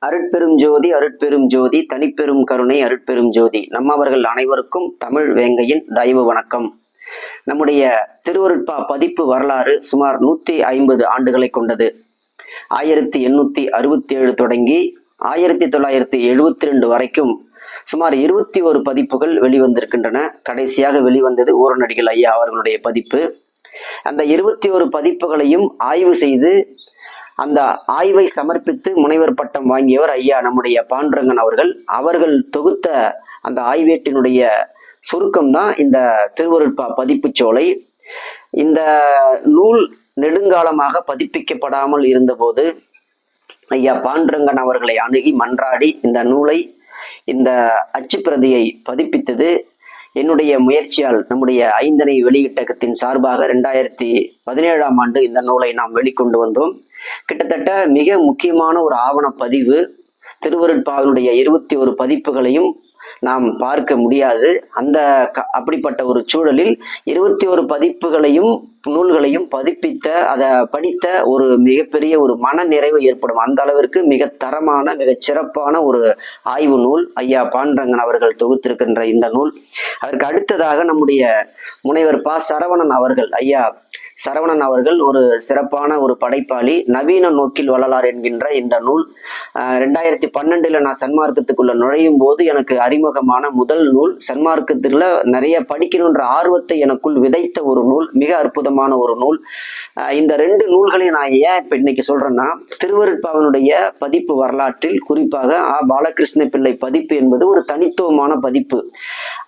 அருட்பெரும் ஜோதி அருட்பெரும் ஜோதி தனிப்பெரும் கருணை அருட்பெரும் ஜோதி நம்மவர்கள் அனைவருக்கும் தமிழ் வேங்கையின் தயவு வணக்கம். நம்முடைய திருவருட்பா பதிப்பு வரலாறு சுமார் 150 ஆண்டுகளை கொண்டது. 1867 தொடங்கி 1972 வரைக்கும் சுமார் 21 பதிப்புகள் வெளிவந்திருக்கின்றன. கடைசியாக வெளிவந்தது ஊரனடிகள் ஐயா அவர்களுடைய பதிப்பு. அந்த 21 பதிப்புகளையும் ஆய்வு செய்து அந்த ஆய்வை சமர்ப்பித்து முனைவர் பட்டம் வாங்கியவர் ஐயா நம்முடைய பாண்டுரங்கன் அவர்கள் தொகுத்த அந்த ஆய்வேட்டினுடைய சுருக்கம்தான் இந்த திருவருட்பா பதிப்புச்சோலை. இந்த நூல் நெடுங்காலமாக பதிப்பிக்கப்படாமல் இருந்தபோது ஐயா பாண்டுரங்கன் அவர்களை அணுகி மன்றாடி இந்த நூலை, இந்த அச்சுப்பிரதியை பதிப்பித்தது என்னுடைய முயற்சியால் நம்முடைய ஐந்தனை வெளியீட்டகத்தின் சார்பாக 2017ஆம் ஆண்டு இந்த நூலை நாம் வெளிக்கொண்டு வந்தோம். கிட்டத்தட்ட மிக முக்கியமான ஒரு ஆவண பதிவு. திருவருட்பாவினுடைய 21 பதிப்புகளையும் நாம் பார்க்க முடியாது. அப்படிப்பட்ட ஒரு சூழலில் 21 பதிப்புகளையும் நூல்களையும் பதிப்பித்த, அதை படித்த ஒரு மிகப்பெரிய ஒரு மன நிறைவு ஏற்படும். அந்த அளவிற்கு மிக தரமான, மிக சிறப்பான ஒரு ஆய்வு நூல் ஐயா பாண்டுரங்கன் அவர்கள் தொகுத்திருக்கின்ற இந்த நூல். அதற்கு அடுத்ததாக நம்முடைய முனைவர் சரவணன் அவர்கள், ஐயா சரவணன் அவர்கள் ஒரு சிறப்பான ஒரு படைப்பாளி. நவீன நோக்கில் வள்ளலார் என்கின்ற இந்த நூல் 2012 நான் சன்மார்க்கத்துக்குள்ள நுழையும் போது எனக்கு அறிமுகமான முதல் நூல். சன்மார்க்கத்துல நிறைய படிக்கணுன்ற ஆர்வத்தை எனக்குள் விதைத்த ஒரு நூல், மிக அற்புதமான ஒரு நூல். இந்த 2 நூல்களையும் நான் ஏன் இப்ப இன்னைக்கு சொல்றேன்னா, திருவருட்பாவினுடைய பதிப்பு வரலாற்றில் குறிப்பாக பாலகிருஷ்ண பிள்ளை பதிப்பு என்பது ஒரு தனித்துவமான பதிப்பு.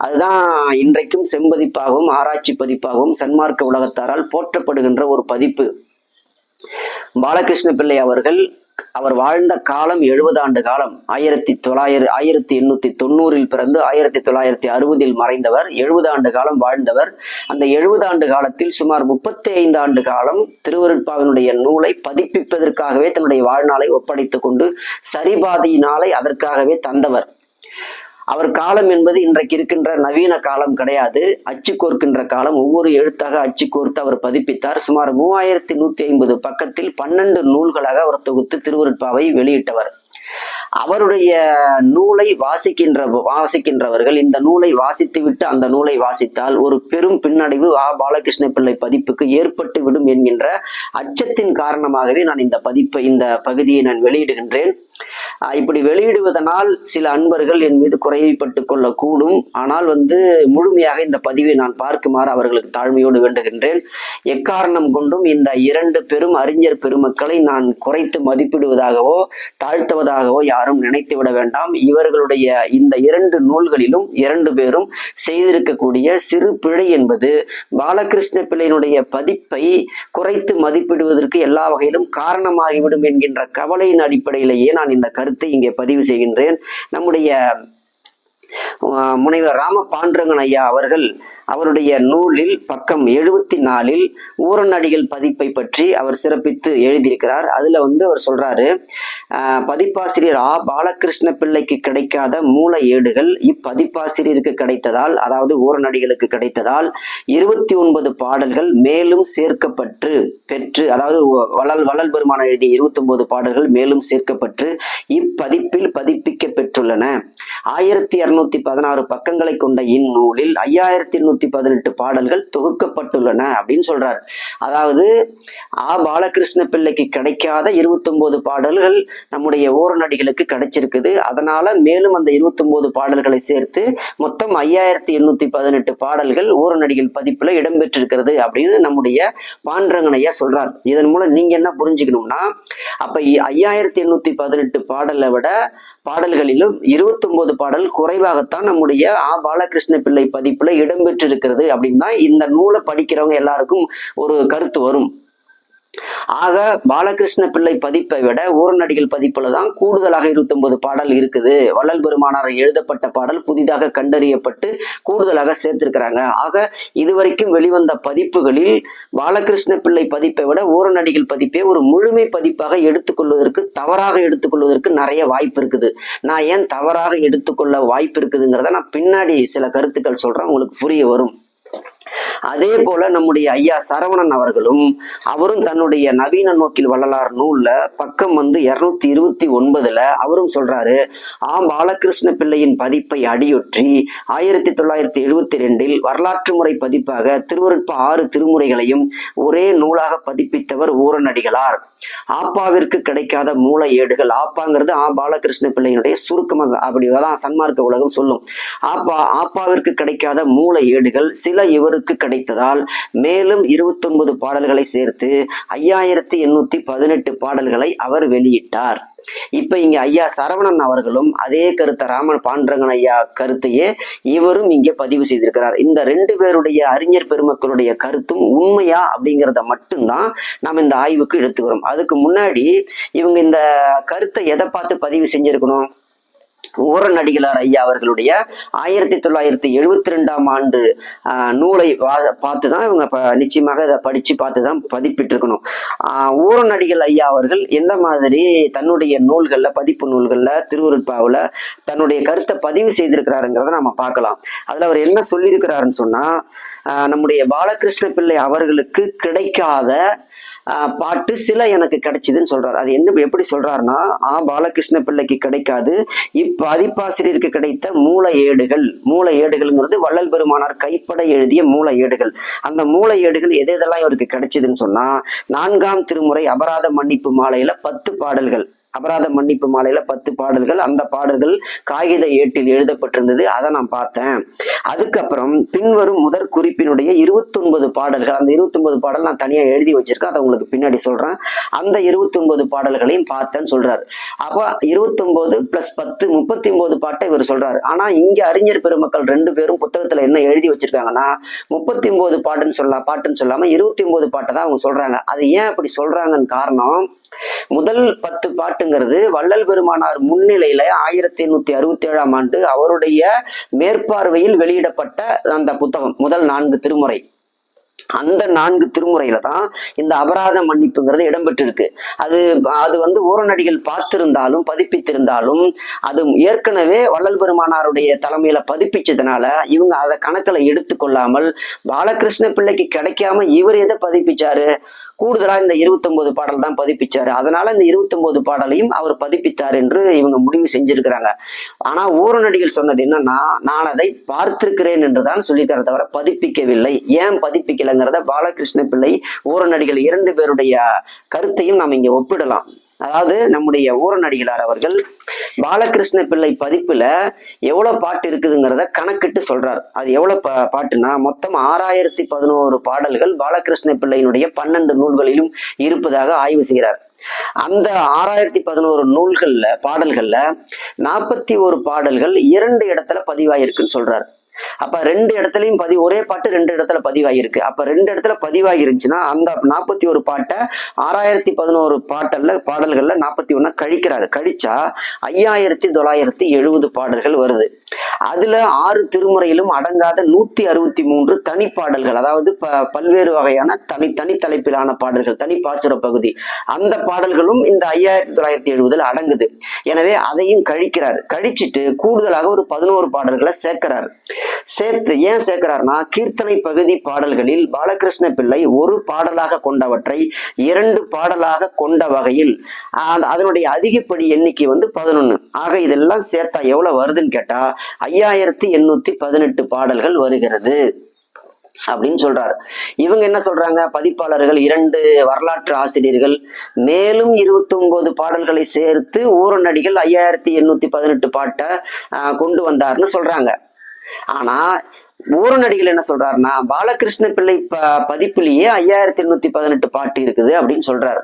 அதுதான் இன்றைக்கும் செம்பதிப்பாகவும் ஆராய்ச்சி பதிப்பாகவும் சன்மார்க்க உலகத்தாரால் போற்றப்படுகின்ற ஒரு பதிப்பு. பாலகிருஷ்ண பிள்ளை அவர் வாழ்ந்த காலம் 70 ஆண்டு காலம். 1890 பிறந்து 1960 மறைந்தவர். 70 ஆண்டு காலம் வாழ்ந்தவர். அந்த 70 ஆண்டு காலத்தில் சுமார் 35 ஆண்டு காலம் திருவருட்பாவினுடைய நூலை பதிப்பிப்பதற்காகவே தன்னுடைய வாழ்நாளை ஒப்படைத்துக் கொண்டு சரிபாதியினாலை அதற்காகவே தந்தவர். அவர் காலம் என்பது இன்றைக்கு இருக்கின்ற நவீன காலம் கிடையாது. அச்சு கோர்க்கின்ற காலம். ஒவ்வொரு எழுத்தாக அச்சு கோர்த்து அவர் பதிப்பித்தார். சுமார் 3150 பக்கத்தில் 12 நூல்களாக அவர் தொகுத்து திருவருட்பாவை வெளியிட்டவர். அவருடைய நூலை வாசிக்கின்றவர்கள் இந்த நூலை வாசித்துவிட்டு அந்த நூலை வாசித்தால் ஒரு பெரும் பின்னடைவு பாலகிருஷ்ண பிள்ளை பதிப்புக்கு ஏற்பட்டு விடும் என்கின்ற அச்சத்தின் காரணமாகவே நான் இந்த பகுதியை நான் வெளியிடுகின்றேன். இப்படி வெளியிடுவதனால் சில அன்பர்கள் என் மீது குறைவைப்பட்டு கொள்ளக்கூடும். ஆனால் முழுமையாக இந்த பதிவை நான் பார்க்குமாறு அவர்களுக்கு தாழ்மையோடு வேண்டுகின்றேன். எக்காரணம் கொண்டும் இந்த 2 பெரும் அறிஞர் பெருமக்களை நான் குறைத்து மதிப்பிடுவதாகவோ தாழ்த்துவதாகவோ யாரும் நினைத்து விட வேண்டாம். இவர்களுடைய இந்த 2 நூல்களிலும் 2 பேரும் செய்திருக்கக்கூடிய சிறு பிழை என்பது பாலகிருஷ்ண பிள்ளையினுடைய பதிப்பை குறைத்து மதிப்பிடுவதற்கு எல்லா வகையிலும் காரணமாகிவிடும் என்கின்ற கவலையின் அடிப்படையிலேயே நான் இந்த கருத்தை இங்கே பதிவு செய்கின்றேன். நம்முடைய முனைவர் பாண்டுரங்கன் ஐயா அவருடைய நூலில் பக்கம் 74 ஊரனடிகள் பதிப்பை பற்றி அவர் சிறப்பித்து எழுதியிருக்கிறார். அதுல அவர் சொல்றாரு, பதிப்பாசிரியர் பாலகிருஷ்ண பிள்ளைக்கு கிடைக்காத மூல ஏடுகள் இப்பதிப்பாசிரியருக்கு கிடைத்ததால், அதாவது ஊரனடிகளுக்கு கிடைத்ததால் 29 பாடல்கள் மேலும் பெற்று, அதாவது வள்ளல் பெருமான் எழுதிய 29 பாடல்கள் மேலும் சேர்க்கப்பட்டு இப்பதிப்பில் பதிப்பிக்க பெற்றுள்ளன. 1216 பக்கங்களை கொண்ட இந்நூலில் 5818 பாடல்கள் தொகுக்கப்பட்டுள்ளன அப்படின்னு சொல்றார். அதாவது பாலகிருஷ்ண பிள்ளைக்கு கிடைக்காத 29 பாடல்கள் நம்முடைய ஊரனடிகளுக்கு கிடைச்சிருக்குது. அதனால மேலும் அந்த 29 பாடல்களை சேர்த்து மொத்தம் 5818 பாடல்கள் ஊரனடிகள் பதிப்புல இடம்பெற்றிருக்கிறது அப்படின்னு நம்முடைய பாண்டுரங்கன் ஐயா சொல்றார். இதன் மூலம் நீங்க என்ன புரிஞ்சுக்கணும்னா, அப்ப 5818 பாடல்களிலும் 29 பாடல் குறைவாகத்தான் நம்முடைய பாலகிருஷ்ண பிள்ளை பதிப்புல இடம்பெற்றிருக்கிறது அப்படின்னு தான் இந்த நூலை படிக்கிறவங்க எல்லாருக்கும் ஒரு கருத்து வரும். ஆக பாலகிருஷ்ண பிள்ளை பதிப்பை விட ஊரனடிகள் பதிப்புல தான் கூடுதலாக 29 பாடல் இருக்குது. வள்ளல் பெருமானார் எழுதப்பட்ட பாடல் புதிதாக கண்டறியப்பட்டு கூடுதலாக சேர்த்திருக்கிறாங்க. ஆக இதுவரைக்கும் வெளிவந்த பதிப்புகளில் பாலகிருஷ்ண பிள்ளை பதிப்பை விட ஊரனடிகள் பதிப்பை ஒரு முழுமை பதிப்பாக தவறாக எடுத்துக்கொள்வதற்கு நிறைய வாய்ப்பு இருக்குது. நான் ஏன் தவறாக எடுத்துக்கொள்ள வாய்ப்பு இருக்குதுங்கிறத நான் பின்னாடி சில கருத்துக்கள் சொல்றேன், உங்களுக்கு புரிய வரும். அதே போல நம்முடைய ஐயா சரவணன் அவரும் தன்னுடைய நவீன நோக்கில் வள்ளலார் நூல்ல பக்கம் 229 அவரும் சொல்றாரு, பாலகிருஷ்ண பிள்ளையின் பதிப்பை அடியொற்றி 1972 வரலாற்று முறை பதிப்பாக திருவருட்ப 6 திருமுறைகளையும் ஒரே நூலாக பதிப்பித்தவர் ஊரனடிகளார். ஆப்பாவிற்கு கிடைக்காத மூல ஏடுகள், ஆப்பாங்கிறது பாலகிருஷ்ண பிள்ளையினுடைய சுருக்கம், அப்படிதான் சன்மார்க்க உலகம் சொல்லும். ஆப்பாவிற்கு கிடைக்காத மூல ஏடுகள் சில இவருக்கு கிடைத்ததால் மேலும் 29 பாடல்களை சேர்த்து 5818 பாடல்களை அவர் வெளியிட்டார். இப்ப இங்க ஐயா சரவணன் அவர்களும் அதே கருத்தை, ராமன் பாண்டரங்கன் ஐயா கருத்தையே இவரும் இங்க பதிவு செய்திருக்கிறார். இந்த 2 பேருடைய அறிஞர் பெருமக்களுடைய கருத்தும் உண்மையா அப்படிங்கிறத மட்டும்தான் நாம் இந்த ஆய்வுக்கு எடுத்துக்கிறோம். அதுக்கு முன்னாடி இவங்க இந்த கருத்தை எதை பார்த்து பதிவு செஞ்சிருக்கணும்? ஊரனடிகளார் ஐயா அவர்களுடைய 1972 ஆண்டு நூலை பார்த்துதான் இவங்க நிச்சயமாக இதை படிச்சு பார்த்துதான் பதிப்பிட்டிருக்கணும். ஊரனடிகள் ஐயா அவர்கள் எந்த மாதிரி தன்னுடைய நூல்கள்ல, பதிப்பு நூல்கள்ல, திருவருட்பாவுல தன்னுடைய கருத்தை பதிவு செய்திருக்கிறாருங்கிறத நம்ம பார்க்கலாம். அதுல அவர் என்ன சொல்லியிருக்கிறாருன்னு சொன்னா, நம்முடைய பாலகிருஷ்ண பிள்ளை அவர்களுக்கு கிடைக்காத பாட்டு சில எனக்கு கிடைச்சதுன்னு சொல்றாரு. அது என்ன, எப்படி சொல்றாருன்னா, பாலகிருஷ்ண பிள்ளைக்கு கிடைக்காது, இப்பதிப்பாசிரியருக்கு கிடைத்த மூல ஏடுகள்ங்கிறது வள்ளல் பெருமானார் கைப்பட எழுதிய மூல ஏடுகள். அந்த மூல ஏடுகள் எதெல்லாம் இவருக்கு கிடைச்சதுன்னு சொன்னா, 4ஆம் திருமுறை அபராத மன்னிப்பு மாலையில 10 பாடல்கள், அபராத மன்னிப்பு மாலையில 10 பாடல்கள், அந்த பாடல்கள் காகித ஏட்டில் எழுதப்பட்டிருந்தது, அதை நான் பார்த்தேன். அதுக்கப்புறம் பின்வரும் முதற் குறிப்பினுடைய 29 பாடல்கள், அந்த 29 பாடல் நான் தனியா எழுதி வச்சிருக்கேன், அதை உங்களுக்கு பின்னாடி சொல்றேன். அந்த 29 பாடல்களையும் பார்த்தேன்னு சொல்றாரு. அப்ப 29 + 10 39 பாட்டை இவர் சொல்றாரு. ஆனா இங்க அறிஞர் பெருமக்கள் 2 பேரும் புத்தகத்துல என்ன எழுதி வச்சிருக்காங்கன்னா, 39 பாட்டுன்னு சொல்லாம 29 பாட்டை தான் அவங்க சொல்றாங்க. அது ஏன் அப்படி சொல்றாங்கன்னு காரணம், முதல் 10 பாட்டுங்கிறது வள்ளல் பெருமானார் முன்னிலையில 1867 ஆண்டு அவருடைய மேற்பார்வையில் வெளியிடப்பட்ட அந்த புத்தகம், முதல் 4 திருமுறை. அந்த 4 திருமுறையில தான் இந்த அபராத மன்னிப்புங்கிறது இடம்பெற்றிருக்கு. அது ஊரனடிகள் பார்த்திருந்தாலும் பதிப்பித்திருந்தாலும் அது ஏற்கனவே வள்ளல் பெருமானாருடைய தலைமையில பதிப்பிச்சதுனால இவங்க அதை கணக்குல எடுத்துக்கொள்ளாமல் பாலகிருஷ்ண பிள்ளைக்கு கிடைக்காம இவர் எதை பதிப்பிச்சாரு, கூடுதலா இந்த 29 பாடல் தான் பதிப்பிச்சாரு. அதனால இந்த 29 பாடலையும் அவர் பதிப்பித்தார் என்று இவங்க முடிவு செஞ்சிருக்கிறாங்க. ஆனா ஊரனடிகள் சொன்னது என்னன்னா, நான் அதை பார்த்திருக்கிறேன் என்றுதான் சொல்லியிருக்கிற தவிர பதிப்பிக்கவில்லை. ஏன் பதிப்பிக்கலைங்கிறத பாலகிருஷ்ண பிள்ளை, ஊரனடிகள் 2 பேருடைய கருத்தையும் நாம் இங்க ஒப்பிடலாம். அதாவது நம்முடைய ஊரனடிகளார் அவர்கள் பாலகிருஷ்ண பிள்ளை பதிப்புல எவ்வளவு பாட்டு இருக்குதுங்கிறத கணக்கிட்டு சொல்றார். அது எவ்வளவு பாட்டுனா, மொத்தம் 6011 பாடல்கள் பாலகிருஷ்ண பிள்ளையினுடைய 12 நூல்களிலும் இருப்பதாக ஆய்வு செய்கிறார். அந்த 6011 பாடல்கள்ல 41 பாடல்கள் 2 இடத்துல பதிவாயிருக்குன்னு சொல்றாரு. அப்ப 2 இடத்துலயும் ஒரே பாட்டு 2 இடத்துல பதிவாகிருக்கு. அப்ப 2 இடத்துல பதிவாகி இருந்துச்சுன்னா அந்த 41 பாட்டை 6011 பாடல்கள்ல 41 கழிக்கிறாரு. கழிச்சா 5970 பாடல்கள் வருது. அதுல 6 திருமுறையிலும் அடங்காத 163 தனிப்பாடல்கள், அதாவது பல்வேறு வகையான தனி தலைப்பிலான பாடல்கள், தனி பாசுர பகுதி, அந்த பாடல்களும் இந்த 5970 அடங்குது. எனவே அதையும் கழிக்கிறார். கழிச்சிட்டு கூடுதலாக ஒரு 11 பாடல்களை சேர்க்கிறார். ஏன் சேர்க்கிறார்னா, கீர்த்தனை பகுதி பாடல்களில் பாலகிருஷ்ண பிள்ளை ஒரு பாடலாக கொண்டவற்றை 2 பாடலாக கொண்ட வகையில் அதனுடைய அதிகப்படி எண்ணிக்கை 11. ஆக இதெல்லாம் சேர்த்தா எவ்வளவு வருதுன்னு கேட்டா 5818 பாடல்கள் வருகிறது அப்படின்னு சொல்றாரு. இவங்க என்ன சொல்றாங்க, பதிப்பாளர்கள் 2 வரலாற்று ஆசிரியர்கள் மேலும் 29 பாடல்களை சேர்த்து ஊரனடிகள் 5818 பாட்டை கொண்டு வந்தாருன்னு சொல்றாங்க. ஆனா ஊரனடிகள் என்ன சொல்றாருன்னா, பாலகிருஷ்ண பிள்ளை பதிப்புலயே 5818 பாட்டு இருக்குது அப்படின்னு சொல்றாரு.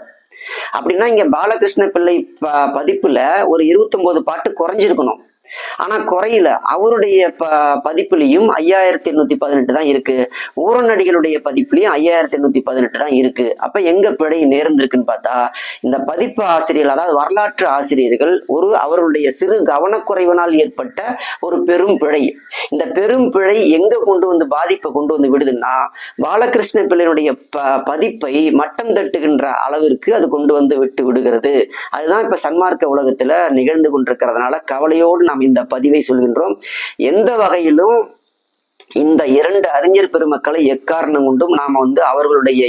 அப்படின்னா இங்க பாலகிருஷ்ண பிள்ளை பதிப்புல ஒரு 29 பாட்டு குறைஞ்சிருக்கணும். ஆனா குறையில, அவருடைய பதிப்புலையும் 5818 தான் இருக்கு, ஊரனடிகளுடைய பதிப்புலையும் 5818 தான் இருக்கு. அப்ப எங்க பிழை நேர்ந்திருக்குன்னு பார்த்தா, இந்த பதிப்பு ஆசிரியர்கள், அதாவது வரலாற்று ஆசிரியர்கள் அவருடைய சிறு கவனக்குறைவினால் ஏற்பட்ட ஒரு பெரும் பிழை. இந்த பெரும் பிழை எங்க பாதிப்பை கொண்டு வந்து விடுதுன்னா, பாலகிருஷ்ண பிள்ளையினுடைய பதிப்பை மட்டம் தட்டுகின்ற அளவிற்கு அது கொண்டு வந்து விட்டு விடுகிறது. அதுதான் இப்ப சன்மார்க்க உலகத்துல நிகழ்ந்து கொண்டிருக்கிறதுனால கவலையோடு நாம் இந்த பதிவை சொல்கின்றோம். எந்த வகையிலும் இந்த இரண்டு அறிஞர் பெருமக்களை எக்காரணம் கொண்டும் நாம அவர்களுடைய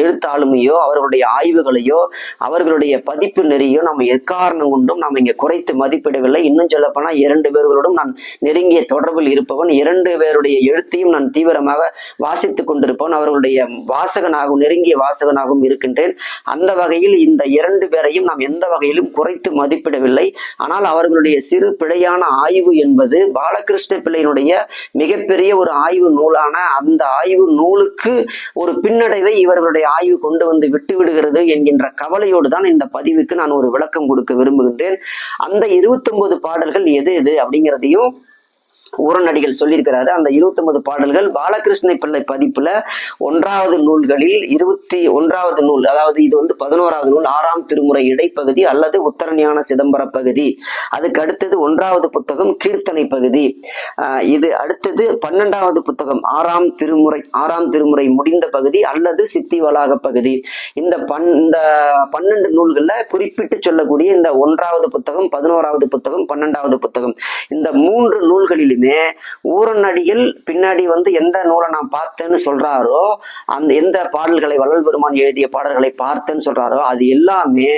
எழுத்தாளுமையோ அவர்களுடைய ஆய்வுகளையோ அவர்களுடைய பதிப்பு நெறியோ நம்ம எக்காரணம் கொண்டும் நாம் இங்க குறைத்து மதிப்பிடவில்லை. இன்னும் சொல்ல போனா இரண்டு பேர்களோடும் நான் நெருங்கிய தொடர்பில் இருப்பவன், இரண்டு பேருடைய எழுத்தையும் நான் தீவிரமாக வாசித்துக் கொண்டிருப்பவன், அவர்களுடைய வாசகனாகவும் நெருங்கிய வாசகனாகவும் இருக்கின்றேன். அந்த வகையில் இந்த இரண்டு பேரையும் நாம் எந்த வகையிலும் குறைத்து மதிப்பிடவில்லை. ஆனால் அவர்களுடைய சிறு பிழையான ஆய்வு என்பது பாலகிருஷ்ண பிள்ளையினுடைய மிகப்பெரிய ஒரு ஆய்வு நூலான அந்த ஆய்வு நூலுக்கு ஒரு பின்னடைவை இவர்களுடைய ஆய்வு கொண்டு வந்து விட்டு விடுகிறது என்கின்ற கவலையோடு தான் இந்த பதிவுக்கு நான் ஒரு விளக்கம் கொடுக்க விரும்புகின்றேன். அந்த 29 பாடல்கள் எது எது அப்படிங்கிறதையும் ஊரநடிகள் சொல்லியிருக்கிறாரு. அந்த 29 பாடல்கள் பாலகிருஷ்ண பிள்ளை பதிப்புல 1வது நூல்களில் 21வது நூல், அதாவது இது 11வது நூல் 6ஆம் திருமுறை இடைப்பகுதி அல்லது உத்தரஞான சிதம்பர பகுதி. அதுக்கு அடுத்தது 1வது புத்தகம் கீர்த்தனை பகுதி. இது அடுத்தது 12வது புத்தகம் 6ஆம் திருமுறை முடிந்த பகுதி அல்லது சித்தி வளாக பகுதி. இந்த 12 நூல்கள்ல குறிப்பிட்டு சொல்லக்கூடிய இந்த 1வது புத்தகம், 11வது புத்தகம், 12வது புத்தகம், இந்த 3 நூல்களிலுமே ஊரநடிகள் பின்னாடி எந்த நூலை நான் பார்த்தேன்னு சொல்றாரோ, அந்த எந்த பாடல்களை வள்ளல் பெருமான் எழுதிய பாடல்களை பார்த்தேன்னு சொல்றாரோ அது எல்லாமே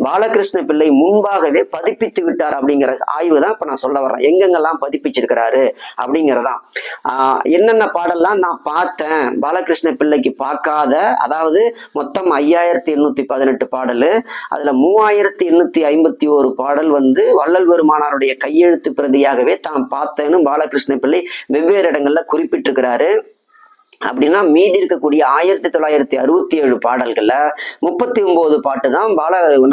பாலகிருஷ்ண பிள்ளை முன்பாகவே பதிப்பித்து விட்டார் அப்படிங்கிற ஆய்வு தான் இப்ப நான் சொல்ல வரேன். எங்கெங்கெல்லாம் பதிப்பிச்சிருக்கிறாரு அப்படிங்கிறதான். என்னென்ன பாடல்லாம் நான் பார்த்தேன் பாலகிருஷ்ண பிள்ளைக்கு பார்க்காத, அதாவது மொத்தம் 5818 பாடல், அதுல 3851 பாடல் வள்ளல் பெருமானாருடைய கையெழுத்து பிரதியாகவே தான் பார்த்தேன்னு பாலகிருஷ்ண பிள்ளை வெவ்வேறு இடங்கள்ல குறிப்பிட்டிருக்கிறாரு. அப்படின்னா மீதி இருக்கக்கூடிய 1967 பாடல்கள்ல 39 பாட்டு தான்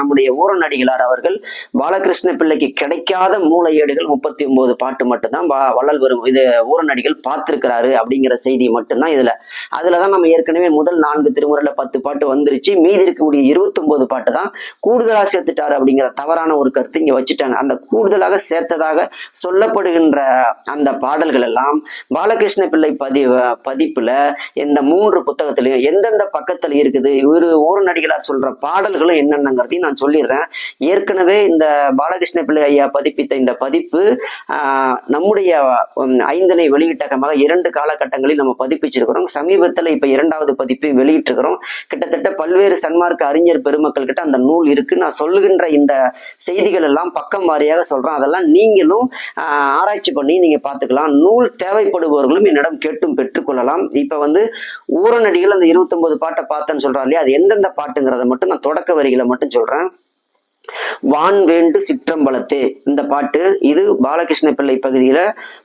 நம்முடைய ஊரநடிகளார் அவர்கள் பாலகிருஷ்ண பிள்ளைக்கு கிடைக்காத மூளையேடுகள் 39 பாட்டு மட்டும்தான் வள்ளல் இது ஊரநடிகள் பார்த்திருக்கிறாரு அப்படிங்கிற செய்தி மட்டும்தான் அதுலதான் நம்ம ஏற்கனவே முதல் 4 திருமுறையில 10 பாட்டு வந்துருச்சு. மீதி இருக்கக்கூடிய 29 பாட்டு தான் கூடுதலா சேர்த்துட்டாரு அப்படிங்கிற தவறான ஒரு கருத்து இங்க வச்சுட்டாங்க. அந்த கூடுதலாக சேர்த்ததாக சொல்லப்படுகின்ற அந்த பாடல்கள் எல்லாம் பாலகிருஷ்ண பிள்ளை பதிப்புல இந்த 3 புத்தகத்திலையும் எந்தெந்த பக்கத்துல இருக்குது, ஊரநடிகளார் சொல்ற பாடல்களும் என்னென்னங்கிறதையும் நான் சொல்லிடுறேன். ஏற்கனவே இந்த பாலகிருஷ்ண பிள்ளை ஐயா பதிப்பித்த இந்த பதிப்பு நம்முடைய 5 வெளியீட்டகமாக 2 காலகட்டங்களில் நம்ம பதிப்பிச்சிருக்கிறோம். சமீபத்தில் இப்ப 2வது பதிப்பை வெளியிட்டிருக்கிறோம். கிட்டத்தட்ட பல்வேறு சன்மார்க்க அறிஞர் பெருமக்கள் கிட்ட அந்த நூல் இருக்கு. நான் சொல்லுகின்ற இந்த செய்திகள் எல்லாம் பக்கம் வாரியாக சொல்றேன். அதெல்லாம் நீங்களும் ஆராய்ச்சி பண்ணி நீங்க பார்த்துக்கலாம். நூல் தேவைப்படுபவர்களும் என்னிடம் கேட்டும் பெற்றுக்கொள்ளலாம். இப்ப ஊரநடிகள் அந்த 29 பாட்டை பார்த்தேன்னு சொல்றாரு இல்லையா, அது எந்தெந்த பாட்டுங்கிறத மட்டும் நான் தொடக்க வரிகளை மட்டும் சொல்றேன். வான் வேண்டு சிற்றம்பலத்தே இந்த பாட்டு, இது பாலகிருஷ்ண பிள்ளை பகுதியில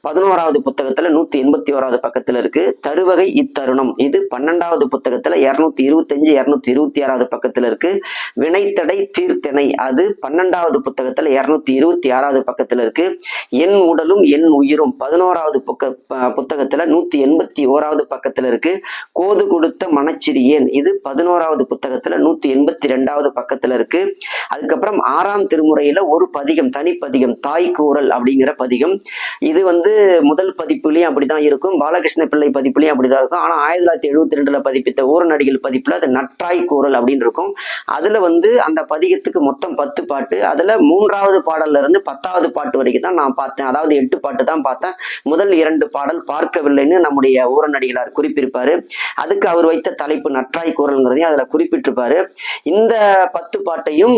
11வது புத்தகத்துல 181வது பக்கத்துல இருக்கு. தருவகை இத்தருணம், இது 12வது புத்தகத்துல 225 226வது பக்கத்துல இருக்கு. வினைத்தடை தீர்த்தனை, அது 12வது புத்தகத்துல 226வது பக்கத்துல இருக்கு. என் உடலும் என் உயிரும் 11வது புத்தகத்துல 181வது பக்கத்துல இருக்கு. கோது கொடுத்த மனச்சிறியேன், இது 11வது புத்தகத்துல 182வது பக்கத்துல இருக்கு. அதுக்கப்புறம் 6ஆம் திருமுறையில ஒரு பதிகம், தனிப்பதிகம் தாய் கூறல் அப்படிங்கிற பதிகம். இது முதல் பதிப்புலயும் அப்படிதான் இருக்கும், பாலகிருஷ்ண பிள்ளை பதிப்புலயும் அப்படிதான் இருக்கும். ஆனா 1972 பதிப்பித்த ஊரநடிகள் பதிப்புல அது நற்றாய் கூறல் அப்படின்னு இருக்கும். அதுல அந்த பதிகத்துக்கு மொத்தம் 10 பாட்டு. அதுல 3வது பாடல்ல இருந்து 10வது பாட்டு வரைக்கும் தான் நான் பார்த்தேன். அதாவது 8 பாட்டு தான் பார்த்தேன். முதல் 2 பாடல் பார்க்கவில்லைன்னு நம்முடைய ஊரநடிகளார் குறிப்பிட்டிருப்பாரு. அதுக்கு அவர் வைத்த தலைப்பு நற்றாய் கூறல்ங்கிறதையும் அதுல குறிப்பிட்டிருப்பாரு. இந்த 10 பாட்டையும்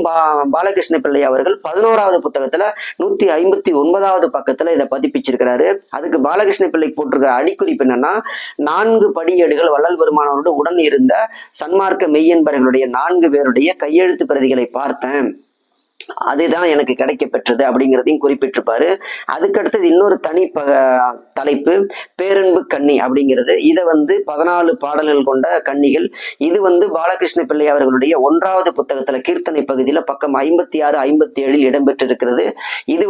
பாலகிருஷ்ண பிள்ளை அவர்கள் 11வது புத்தகத்துல 159வது பக்கத்துல இதை பதிப்பிச்சிருக்கிறாரு. அதுக்கு பாலகிருஷ்ண பிள்ளை போட்டிருக்கிற அடிக்குறிப்பு என்னன்னா, 4 படியேடுகள் வள்ளல் பெருமானோடு உடன் இருந்த சன்மார்க்க மெய்யன்பர்களுடைய 4 பேருடைய கையெழுத்து பிரதிகளை பார்த்தேன், அதுதான் எனக்கு கிடைக்க பெற்றது அப்படிங்கிறதையும் குறிப்பிட்டிருப்பாரு. அதுக்கடுத்தது இன்னொரு தனி தலைப்பு பேரன்பு கன்னி அப்படிங்கிறது. இதை 14 பாடல்கள் கொண்ட கன்னிகள். இது பாலகிருஷ்ண பிள்ளை அவர்களுடைய 1வது புத்தகத்துல கீர்த்தனை பகுதியில பக்கம் 56 57 இடம்பெற்றிருக்கிறது. இது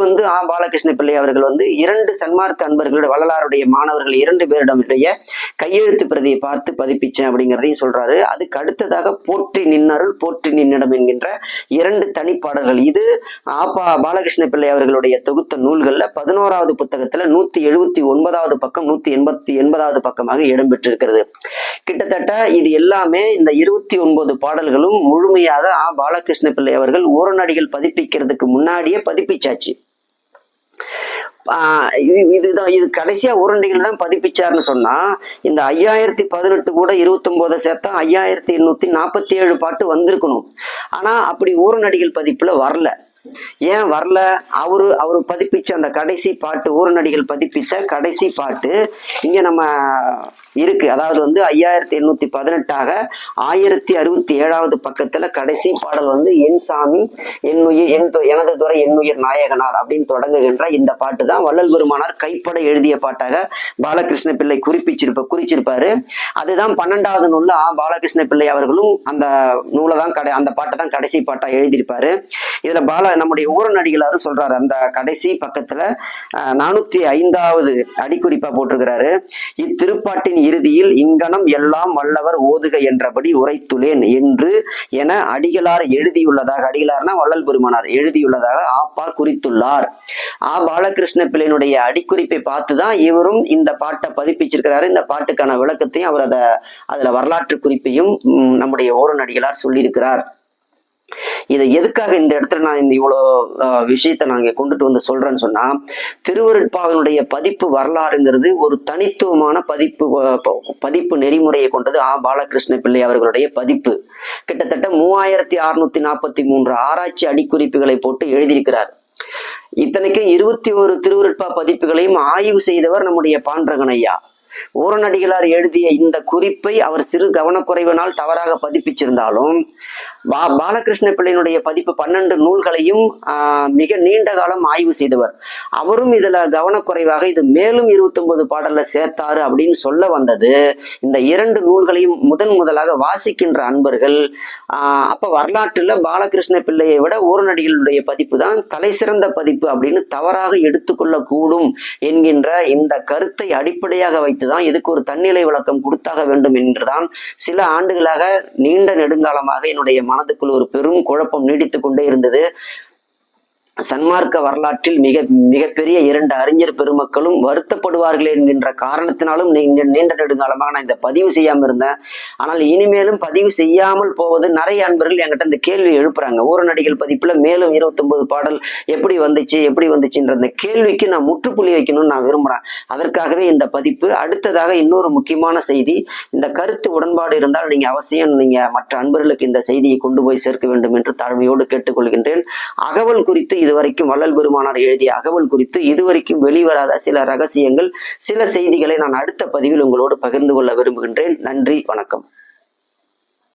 பாலகிருஷ்ண பிள்ளை அவர்கள் 2 சன்மார்க்க அன்பர்களுடைய வள்ளலாருடைய மாணவர்கள் 2 பேரிடமுடைய கையெழுத்து பிரதியை பார்த்து பதிப்பிச்சேன் அப்படிங்கிறதையும் சொல்றாரு. அதுக்கு அடுத்ததாக போற்றி நின்னருள் போற்றி நின்னிடம் என்கின்ற 2 தனிப்பாடல்கள். இது பாலகிருஷ்ண பிள்ளை அவர்களுடைய தொகுத்த நூல்கள்ல 11வது புத்தகத்துல 179வது பக்கம் 180வது பக்கமாக இடம்பெற்றிருக்கிறது. கிட்டத்தட்ட இது எல்லாமே இந்த 29 பாடல்களும் முழுமையாக பாலகிருஷ்ண பிள்ளை அவர்கள் ஊரநடிகள் பதிப்பிக்கிறதுக்கு முன்னாடியே பதிப்பிச்சாச்சு. இதுதான் இது கடைசியா ஊரடிகள் தான் பதிப்பிச்சாருன்னு சொன்னா இந்த 5018 கூட 29 சேர்த்தா 5847 பாட்டு வந்திருக்கணும். ஆனா அப்படி ஊரடிகள் பதிப்புல வரல. ஏன் வரல? அவரு பதிப்பிச்ச அந்த கடைசி பாட்டு, ஊரடிகள் பதிப்பித்த கடைசி பாட்டு இங்க நம்ம இருக்கு. அதாவது 5818 1067வது பக்கத்துல கடைசி பாடல் என் சாமி என் உயிர் எனது துறை என்னுயிர் நாயகனார் அப்படின்னு தொடங்குகின்ற இந்த பாட்டு தான் வள்ளல் பெருமானார் கைப்பட எழுதிய பாட்டாக பாலகிருஷ்ண பிள்ளை குறிச்சிருப்பாரு. அதுதான் 12வது நூல்ல பாலகிருஷ்ண பிள்ளை அவர்களும் அந்த நூலை தான் அந்த பாட்டை தான் கடைசி பாட்டா எழுதியிருப்பாரு. இதுல நம்முடைய ஊரடிகளாரும் சொல்றாரு, அந்த கடைசி பக்கத்துல 405வது அடிக்குறிப்பா போட்டிருக்கிறாரு. இத்திருப்பாட்டின் இறுதியில் இங்கனம் எல்லாம் வல்லவர் ஓதுக என்றபடி உரைத்துளேன் என்று என அடிகளார் எழுதியுள்ளதாக, அடிகளார்னா வள்ளல் பெருமானார் எழுதியுள்ளதாக ஆப்பா குறித்துள்ளார். பாலகிருஷ்ண பிள்ளையினுடைய அடிக்குறிப்பை பார்த்துதான் இவரும் இந்த பாட்டை பதிப்பிச்சிருக்கிறாரு. இந்த பாட்டுக்கான விளக்கத்தையும் அவர் அதுல வரலாற்று குறிப்பையும் நம்முடைய ஓரநடிகளார் சொல்லியிருக்கிறார். இதை எதுக்காக இந்த இடத்துல நான் இவ்வளோ விஷயத்தை நான் கொண்டுட்டு சொல்றேன்னு சொன்னா, திருவருட்பாவினுடைய பதிப்பு வரலாறுங்கிறது ஒரு தனித்துவமான பதிப்பு நெறிமுறையை கொண்டது. பாலகிருஷ்ண பிள்ளை அவர்களுடைய பதிப்பு கிட்டத்தட்ட 3643 ஆராய்ச்சி அடிக்குறிப்புகளை போட்டு எழுதியிருக்கிறார். இத்தனைக்கும் 21 திருவருட்பா பதிப்புகளையும் ஆய்வு செய்தவர் நம்முடைய பாண்டரங்கன் ஐயா. ஊரநடிகளார் எழுதிய இந்த குறிப்பை அவர் சிறு கவனக்குறைவினால் தவறாக பதிப்பிச்சிருந்தாலும் பாலகிருஷ்ண பிள்ளையினுடைய பதிப்பு 12 நூல்களையும் மிக நீண்ட காலம் ஆய்வு செய்தவர். அவரும் இதுல கவனக்குறைவாக இது மேலும் 29 பாடல்ல சேர்த்தாரு அப்படின்னு சொல்ல வந்தது. இந்த 2 நூல்களையும் முதலாக வாசிக்கின்ற அன்பர்கள் அப்ப வரலாற்றுல பாலகிருஷ்ண பிள்ளையை விட ஊரநடிகளுடைய பதிப்பு தான் தலை சிறந்த பதிப்பு அப்படின்னு தவறாக எடுத்துக்கொள்ள கூடும் என்கின்ற இந்த கருத்தை அடிப்படையாக வைத்துதான் இதுக்கு ஒரு தன்னிலை விளக்கம் கொடுத்தாக வேண்டும் என்றுதான் சில ஆண்டுகளாக நீண்ட நெடுங்காலமாக என்னுடைய மனதுக்குள் ஒரு பெரும் குழப்பம் நீடித்துக் கொண்டே இருந்தது. சன்மார்க்க வரலாற்றில் மிகப்பெரிய 2 அறிஞர் பெருமக்களும் வருத்தப்படுவார்கள் என்கின்ற காரணத்தினாலும் நீண்ட நெடுங்காலமாக நான் இந்த பதிவு செய்யாம இருந்தேன். ஆனால் இனிமேலும் பதிவு செய்யாமல் போவது நிறைய அன்பர்கள் என்கிட்ட இந்த கேள்வி எழுப்புறாங்க. ஊரநடிகள் பதிப்புல மேலும் 29 பாடல் எப்படி வந்துச்சுன்ற இந்த கேள்விக்கு நான் முற்றுப்புள்ளி வைக்கணும்னு நான் விரும்புறேன். அதற்காகவே இந்த பதிப்பு. அடுத்ததாக இன்னொரு முக்கியமான செய்தி, இந்த கருத்து உடன்பாடு இருந்தால் நீங்க அவசியம் மற்ற அன்பர்களுக்கு இந்த செய்தியை கொண்டு போய் சேர்க்க வேண்டும் என்று தாழ்மையோடு கேட்டுக்கொள்கின்றேன். அகவல் குறித்து இதுவரைக்கும் வள்ளல் பெருமானார் எழுதிய அகவல் குறித்து இதுவரைக்கும் வெளிவராத சில ரகசியங்கள், சில செய்திகளை நான் அடுத்த பதிவில் உங்களோடு பகிர்ந்து கொள்ள விரும்புகின்றேன். நன்றி, வணக்கம்.